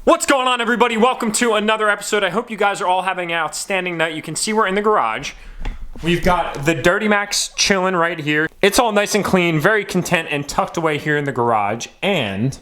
What's going on, everybody? Welcome to another episode. I hope you guys are all having an outstanding night. You can see we're in the garage. We've got the Dirty Max chilling right here. It's all nice and clean, very content and tucked away here in the garage. And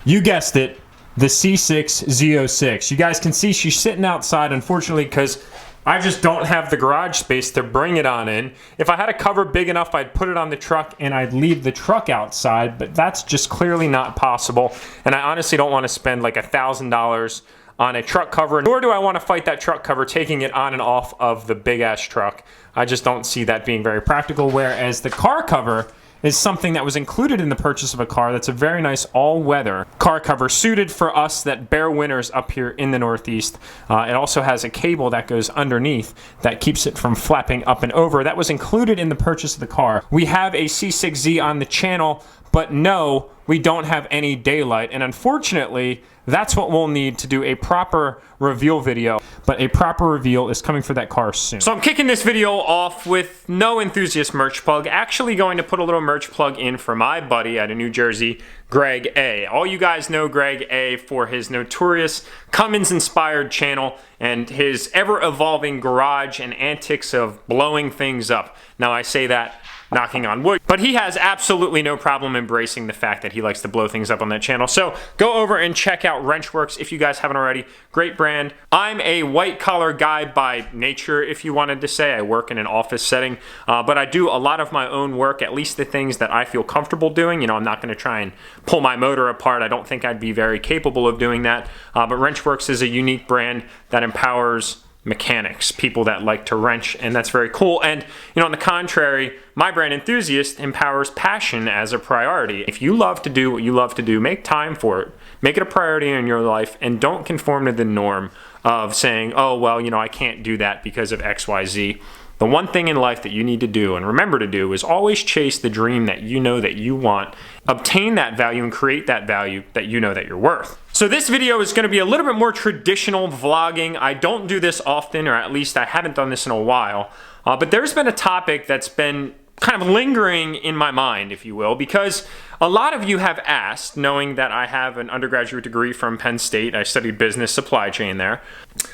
you guessed it, the C6 Z06. You guys can see she's sitting outside, unfortunately, because I just don't have the garage space to bring it on in. If I had a cover big enough, I'd put it on the truck and I'd leave the truck outside, but that's just clearly not possible. And I honestly don't want to spend like $1,000 on a truck cover, nor do I want to fight that truck cover taking it on and off of the big ass truck. I just don't see that being very practical, whereas the car cover is something that was included in the purchase of a car. That's a very nice all-weather car cover suited for us that bear winters up here in the Northeast. It also has a cable that goes underneath that keeps it from flapping up and over. That was included in the purchase of the car. We have a C6Z on the channel, but no, we don't have any daylight. And unfortunately, that's what we'll need to do a proper reveal video. But a proper reveal is coming for that car soon. So I'm kicking this video off with no enthusiast merch plug. Actually going to put a little merch plug in for my buddy out of New Jersey, Greg A. All you guys know Greg A for his notorious Cummins-inspired channel and his ever-evolving garage and antics of blowing things up. Now I say that knocking on wood, but he has absolutely no problem embracing the fact that he likes to blow things up on that channel. So go over and check out Wrenchworks if you guys haven't already. Great brand. I'm a white collar guy by nature, if you wanted to say. I work in an office setting, but I do a lot of my own work, at least the things that I feel comfortable doing. You know, I'm not going to try and pull my motor apart. I don't think I'd be very capable of doing that, but Wrenchworks is a unique brand that empowers mechanics, people that like to wrench, and that's very cool. And you know, on the contrary, my brand Enthusiast empowers passion as a priority. If you love to do what you love to do, make time for it, make it a priority in your life, and don't conform to the norm of saying, oh well, you know, I can't do that because of XYZ. The one thing in life that you need to do and remember to do is always chase the dream that you know that you want, obtain that value and create that value that you know that you're worth. So this video is going to be a little bit more traditional vlogging. I don't do this often, or at least I haven't done this in a while, but there's been a topic that's been kind of lingering in my mind, if you will, because a lot of you have asked, knowing that I have an undergraduate degree from Penn State, I studied business supply chain there,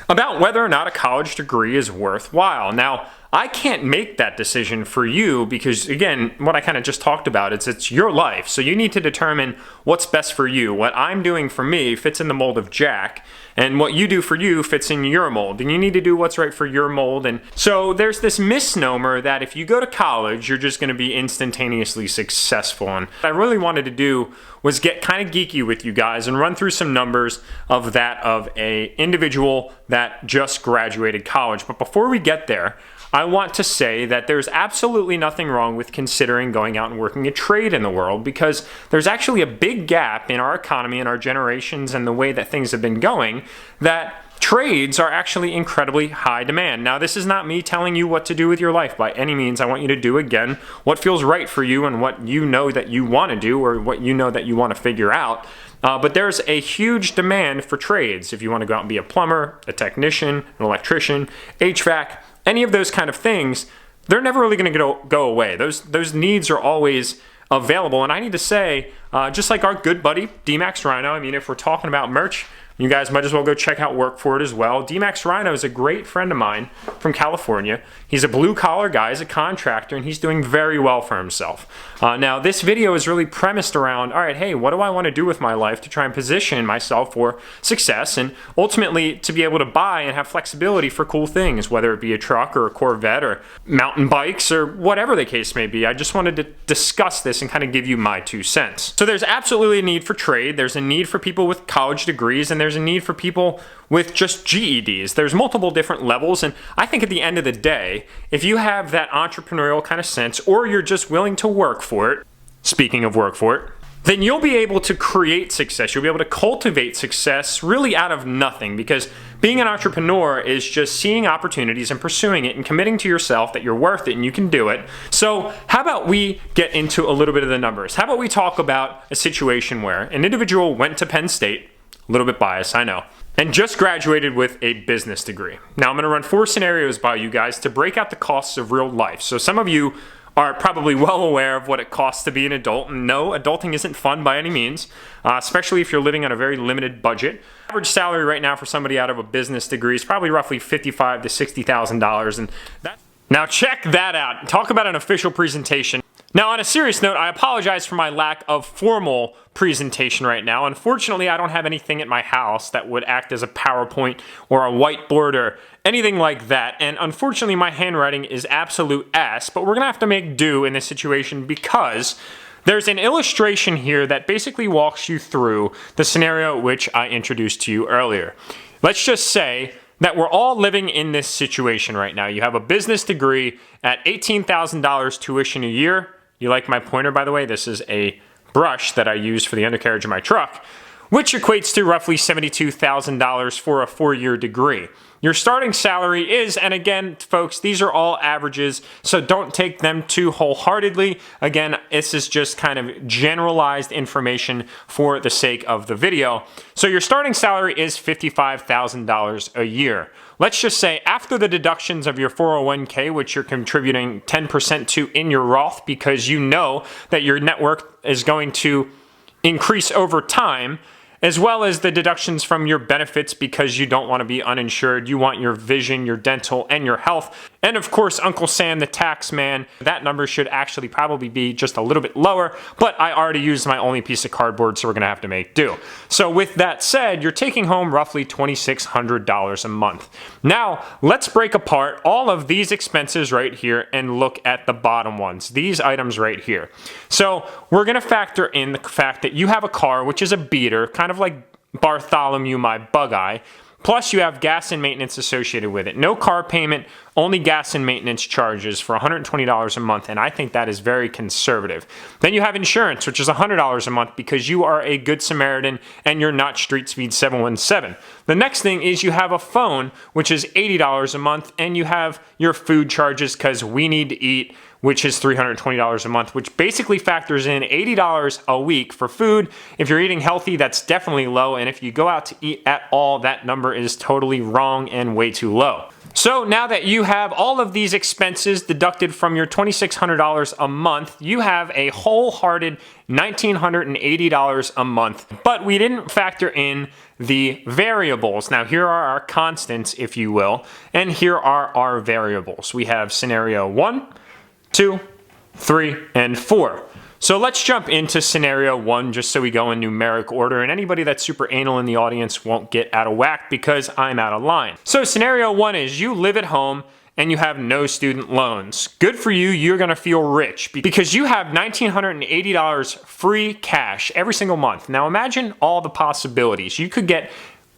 about whether or not a college degree is worthwhile. Now, I can't make that decision for you because, again, what I kind of just talked about, it's your life. So you need to determine what's best for you. What I'm doing for me fits in the mold of Jack, and what you do for you fits in your mold. And you need to do what's right for your mold. And so there's this misnomer that if you go to college, you're just going to be instantaneously successful. And what I really wanted to do was get kind of geeky with you guys and run through some numbers of that of a individual that just graduated college. But before we get there, I want to say that there's absolutely nothing wrong with considering going out and working a trade in the world, because there's actually a big gap in our economy and our generations and the way that things have been going, that trades are actually incredibly high demand. Now, this is not me telling you what to do with your life by any means. I want you to do, again, what feels right for you and what you know that you want to do or what you know that you want to figure out. But there's a huge demand for trades. If you want to go out and be a plumber, a technician, an electrician, HVAC, any of those kind of things, they're never really going to go away. Those needs are always available. And I need to say, just like our good buddy, D-Max Rhino, I mean, if we're talking about merch, you guys might as well go check out Work For It as well. D-Max Rhino is a great friend of mine from California. He's a blue-collar guy, he's a contractor, and he's doing very well for himself. Now, this video is really premised around, all right, hey, what do I want to do with my life to try and position myself for success and ultimately to be able to buy and have flexibility for cool things, whether it be a truck or a Corvette or mountain bikes or whatever the case may be. I just wanted to discuss this and kind of give you my 2 cents. So there's absolutely a need for trade. There's a need for people with college degrees, and there's a need for people with just GEDs. There's multiple different levels, and I think at the end of the day, if you have that entrepreneurial kind of sense, or you're just willing to work for it, speaking of work for it, then you'll be able to create success. You'll be able to cultivate success really out of nothing, because being an entrepreneur is just seeing opportunities and pursuing it and committing to yourself that you're worth it and you can do it. So how about we get into a little bit of the numbers? How about we talk about a situation where an individual went to Penn State, a little bit biased, I know, and just graduated with a business degree. Now I'm going to run 4 scenarios by you guys to break out the costs of real life. So some of you are probably well aware of what it costs to be an adult. And no, adulting isn't fun by any means, especially if you're living on a very limited budget. Average salary right now for somebody out of a business degree is probably roughly $55,000 to $60,000, and now check that out. Talk about an official presentation. Now, on a serious note, I apologize for my lack of formal presentation right now. Unfortunately, I don't have anything at my house that would act as a PowerPoint or a whiteboard or anything like that. And unfortunately, my handwriting is absolute ass, but we're gonna have to make do in this situation because there's an illustration here that basically walks you through the scenario which I introduced to you earlier. Let's just say that we're all living in this situation right now. You have a business degree at $18,000 tuition a year. You like my pointer, by the way? This is a brush that I use for the undercarriage of my truck, which equates to roughly $72,000 for a 4-year degree. Your starting salary is, and again, folks, these are all averages, so don't take them too wholeheartedly. Again, this is just kind of generalized information for the sake of the video. So your starting salary is $55,000 a year. Let's just say after the deductions of your 401k, which you're contributing 10% to in your Roth because you know that your net worth is going to increase over time, as well as the deductions from your benefits because you don't want to be uninsured. You want your vision, your dental, and your health. And of course, Uncle Sam, the tax man, that number should actually probably be just a little bit lower, but I already used my only piece of cardboard, so we're gonna have to make do. So with that said, you're taking home roughly $2,600 a month. Now, let's break apart all of these expenses right here and look at the bottom ones, these items right here. So we're gonna factor in the fact that you have a car, which is a beater, kind of like Bartholomew, my bug-eye. Plus, you have gas and maintenance associated with it. No car payment, only gas and maintenance charges for $120 a month, and I think that is very conservative. Then you have insurance, which is $100 a month because you are a good Samaritan and you're not Street Speed 717. The next thing is you have a phone, which is $80 a month, and you have your food charges because we need to eat, which is $320 a month, which basically factors in $80 a week for food. If you're eating healthy, that's definitely low, and if you go out to eat at all, that number is totally wrong and way too low. So now that you have all of these expenses deducted from your $2,600 a month, you have a wholehearted $1,980 a month. But we didn't factor in the variables. Now here are our constants, if you will, and here are our variables. We have scenario 1, 2, 3, and 4. So let's jump into scenario 1 just so we go in numeric order, and anybody that's super anal in the audience won't get out of whack because I'm out of line. So scenario 1 is you live at home and you have no student loans. Good for you, you're gonna feel rich because you have $1,980 free cash every single month. Now imagine all the possibilities. You could get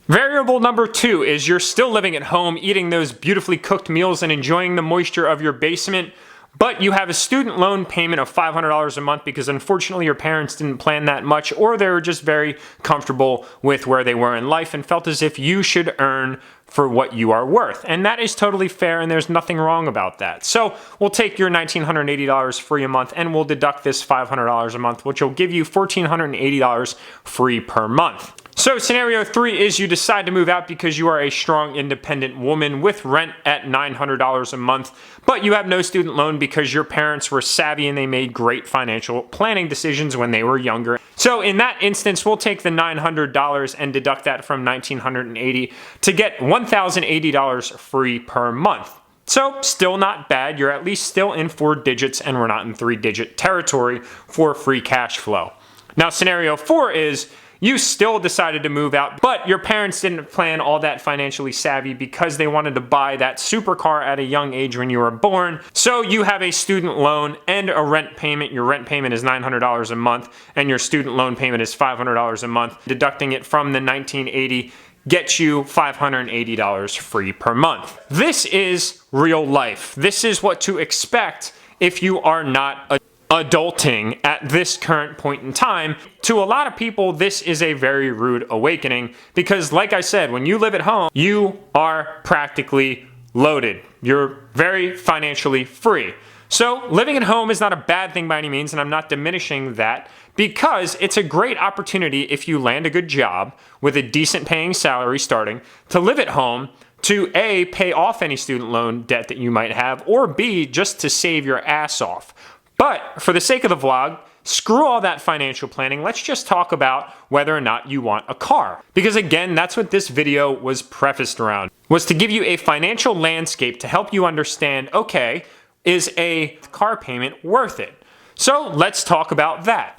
variable number 2 is you're still living at home, eating those beautifully cooked meals and enjoying the moisture of your basement, but you have a student loan payment of $500 a month because unfortunately your parents didn't plan that much, or they were just very comfortable with where they were in life and felt as if you should earn for what you are worth. And that is totally fair and there's nothing wrong about that. So we'll take your $1,980 free a month and we'll deduct this $500 a month, which will give you $1,480 free per month. So scenario 3 is you decide to move out because you are a strong, independent woman with rent at $900 a month, but you have no student loan because your parents were savvy and they made great financial planning decisions when they were younger. So in that instance, we'll take the $900 and deduct that from $1,980 to get $1,080 free per month. So still not bad. You're at least still in 4 digits and we're not in 3-digit territory for free cash flow. Now scenario 4 is you still decided to move out, but your parents didn't plan all that financially savvy because they wanted to buy that supercar at a young age when you were born. So you have a student loan and a rent payment. Your rent payment is $900 a month and your student loan payment is $500 a month. Deducting it from the $1,980 gets you $580 free per month. This is real life. This is what to expect if you are not adulting at this current point in time. To a lot of people, this is a very rude awakening because, like I said, when you live at home, you are practically loaded. You're very financially free. So living at home is not a bad thing by any means, and I'm not diminishing that because it's a great opportunity if you land a good job with a decent paying salary starting to live at home to A, pay off any student loan debt that you might have, or B, just to save your ass off. But for the sake of the vlog, screw all that financial planning. Let's just talk about whether or not you want a car. Because again, that's what this video was prefaced around, was to give you a financial landscape to help you understand, okay, is a car payment worth it? So let's talk about that.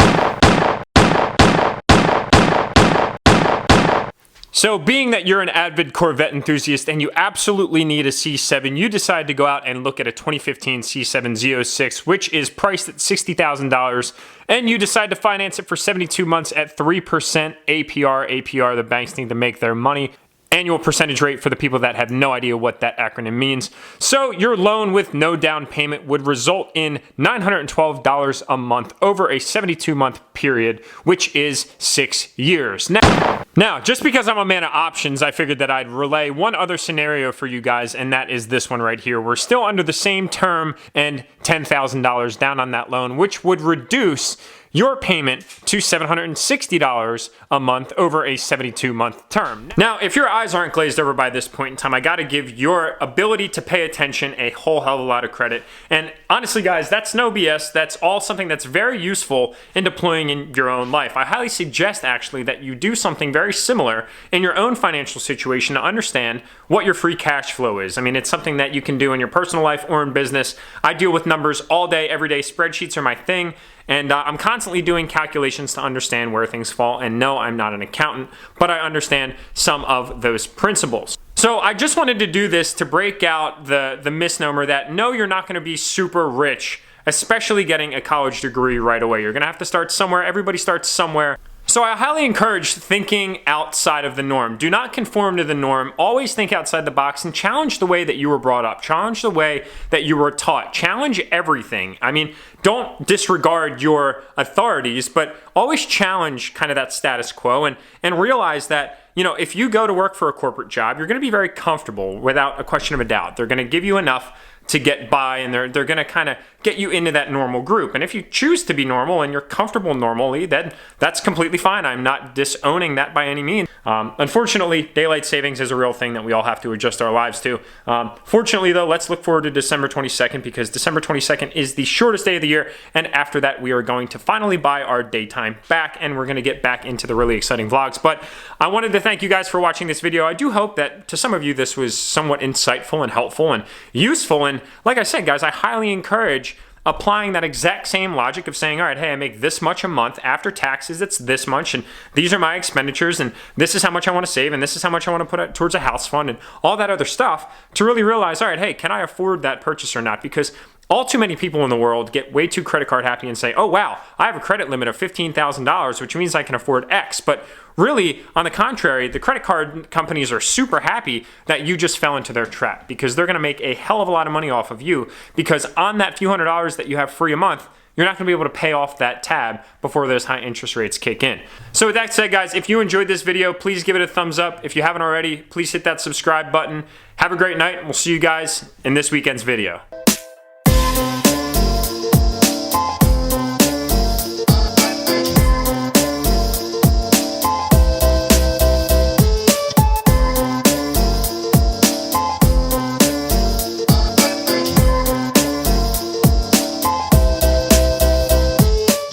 So being that you're an avid Corvette enthusiast and you absolutely need a C7, you decide to go out and look at a 2015 C7 Z06, which is priced at $60,000, and you decide to finance it for 72 months at 3% APR. The banks need to make their money. Annual percentage rate for the people that have no idea what that acronym means. So your loan with no down payment would result in $912 a month over a 72-month period, which is 6 years. Now, just because I'm a man of options, I figured that I'd relay one other scenario for you guys, and that is this one right here. We're still under the same term and $10,000 down on that loan, which would reduce your payment to $760 a month over a 72-month term. Now, if your eyes aren't glazed over by this point in time, I gotta give your ability to pay attention a whole hell of a lot of credit. And honestly, guys, that's no BS. That's all something that's very useful in deploying in your own life. I highly suggest, actually, that you do something very similar in your own financial situation to understand what your free cash flow is. I mean, it's something that you can do in your personal life or in business. I deal with numbers all day, every day. Spreadsheets are my thing. And I'm constantly doing calculations to understand where things fall. And no, I'm not an accountant, but I understand some of those principles. So I just wanted to do this to break out the misnomer that no, you're not going to be super rich, especially getting a college degree right away. You're going to have to start somewhere. Everybody starts somewhere. So I highly encourage thinking outside of the norm. Do not conform to the norm. Always think outside the box and challenge the way that you were brought up. Challenge the way that you were taught. Challenge everything. I mean, don't disregard your authorities, but always challenge kind of that status quo and realize that, you know, if you go to work for a corporate job, you're going to be very comfortable without a question of a doubt. They're going to give you enough to get by, and they're going to kind of get you into that normal group. And if you choose to be normal and you're comfortable normally, then that's completely fine. I'm not disowning that by any means. Unfortunately, daylight savings is a real thing that we all have to adjust our lives to. Fortunately, though, let's look forward to December 22nd, because December 22nd is the shortest day of the year, and after that, we are going to finally buy our daytime back, and we're going to get back into the really exciting vlogs. But I wanted to thank you guys for watching this video. I do hope that to some of you this was somewhat insightful and helpful and useful. And like I said, guys, I highly encourage applying that exact same logic of saying, all right, hey, I make this much a month after taxes, it's this much, and these are my expenditures, and this is how much I want to save, and this is how much I want to put towards a house fund, and all that other stuff, to really realize, all right, hey, can I afford that purchase or not? Because all too many people in the world get way too credit card happy and say, oh, wow, I have a credit limit of $15,000, which means I can afford X. But really, on the contrary, the credit card companies are super happy that you just fell into their trap, because they're going to make a hell of a lot of money off of you, because on that few $100s that you have free a month, you're not going to be able to pay off that tab before those high interest rates kick in. So with that said, guys, if you enjoyed this video, please give it a thumbs up. If you haven't already, please hit that subscribe button. Have a great night, and we'll see you guys in this weekend's video.